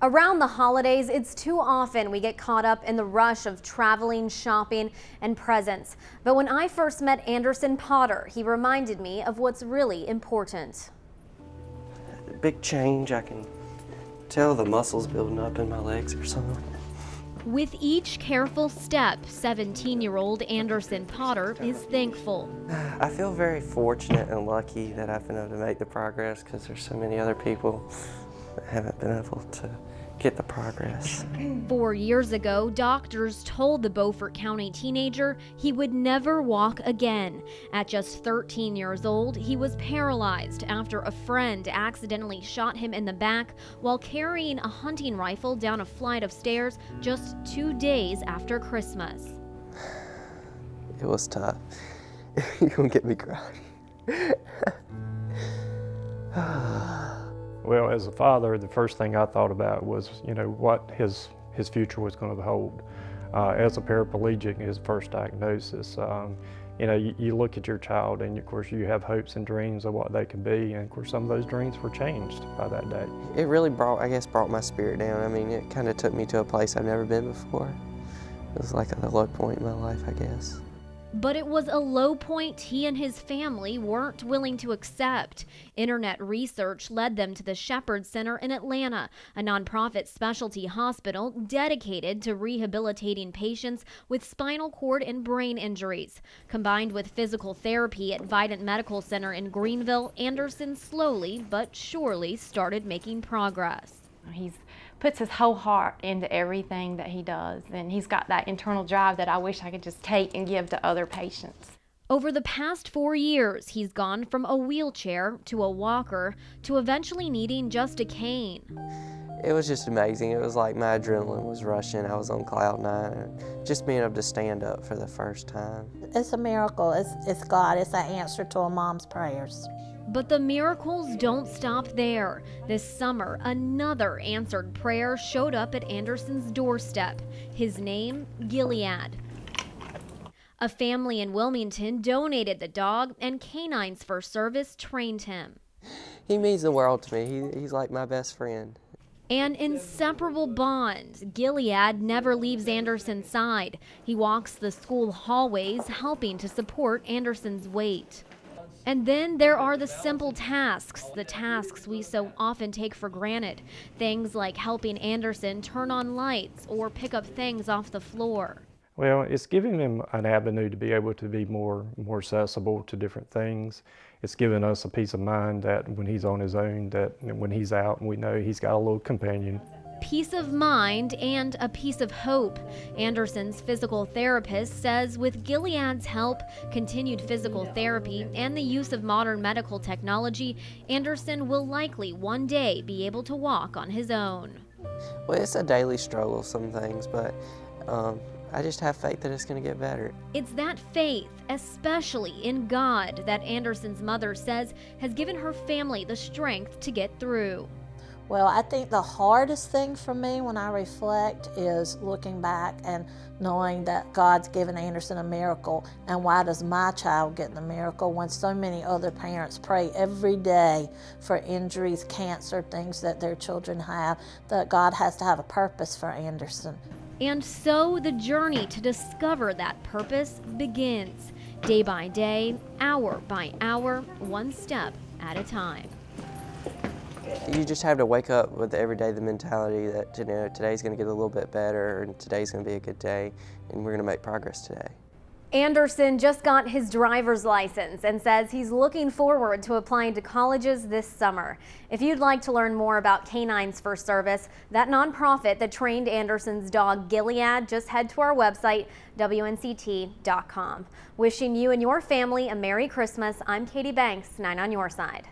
Around the holidays, it's too often we get caught up in the rush of traveling, shopping, and presents. But when I first met Anderson Potter, he reminded me of what's really important. Big change. I can tell the muscles building up in my legs or something. With each careful step, 17-year-old Anderson Potter is thankful. I feel very fortunate and lucky that I've been able to make the progress because there's so many other people that haven't been able to get the progress. 4 years ago, doctors told the Beaufort County teenager he would never walk again. At just 13 years old, he was paralyzed after a friend accidentally shot him in the back while carrying a hunting rifle down a flight of stairs just 2 days after Christmas. It was tough. You're gonna get me crying. Well, as a father, the first thing I thought about was, what his future was going to hold. As a paraplegic, his first diagnosis, you look at your child and of course you have hopes and dreams of what they could be, and of course some of those dreams were changed by that day. It really brought my spirit down. I mean, it kind of took me to a place I've never been before. It was like a low point in my life, I guess. But it was a low point he and his family weren't willing to accept. Internet research led them to the Shepherd Center in Atlanta, a nonprofit specialty hospital dedicated to rehabilitating patients with spinal cord and brain injuries. Combined with physical therapy at Vidant Medical Center in Greenville, Anderson slowly but surely started making progress. He puts his whole heart into everything that he does, and he's got that internal drive that I wish I could just take and give to other patients. Over the past 4 years, he's gone from a wheelchair to a walker to eventually needing just a cane. It was just amazing. It was like my adrenaline was rushing. I was on cloud nine, and just being able to stand up for the first time. It's a miracle. It's God. It's an answer to a mom's prayers. But the miracles don't stop there. This summer, another answered prayer showed up at Anderson's doorstep. His name, Gilead. A family in Wilmington donated the dog, and Canines First Service trained him. He means the world to me. He's like my best friend. An inseparable bond. Gilead never leaves Anderson's side. He walks the school hallways, helping to support Anderson's weight. And then there are the simple tasks, the tasks we so often take for granted. Things like helping Anderson turn on lights or pick up things off the floor. Well, it's giving him an avenue to be able to be more accessible to different things. It's given us a peace of mind that when he's on his own, that when he's out, we know he's got a little companion. Peace of mind and a piece of hope. Anderson's physical therapist says with Gilead's help, continued physical therapy, and the use of modern medical technology, Anderson will likely one day be able to walk on his own. Well, it's a daily struggle, some things, but I just have faith that it's going to get better. It's that faith, especially in God, that Anderson's mother says has given her family the strength to get through. Well, I think the hardest thing for me when I reflect is looking back and knowing that God's given Anderson a miracle, and why does my child get the miracle when so many other parents pray every day for injuries, cancer, things that their children have, that God has to have a purpose for Anderson. And so the journey to discover that purpose begins, day by day, hour by hour, one step at a time. You just have to wake up with every day the mentality that today's going to get a little bit better, and today's going to be a good day, and we're going to make progress today. Anderson just got his driver's license and says he's looking forward to applying to colleges this summer. If you'd like to learn more about Canines First Service, that nonprofit that trained Anderson's dog Gilead, just head to our website, WNCT.com. Wishing you and your family a Merry Christmas, I'm Katie Banks, 9 on Your Side.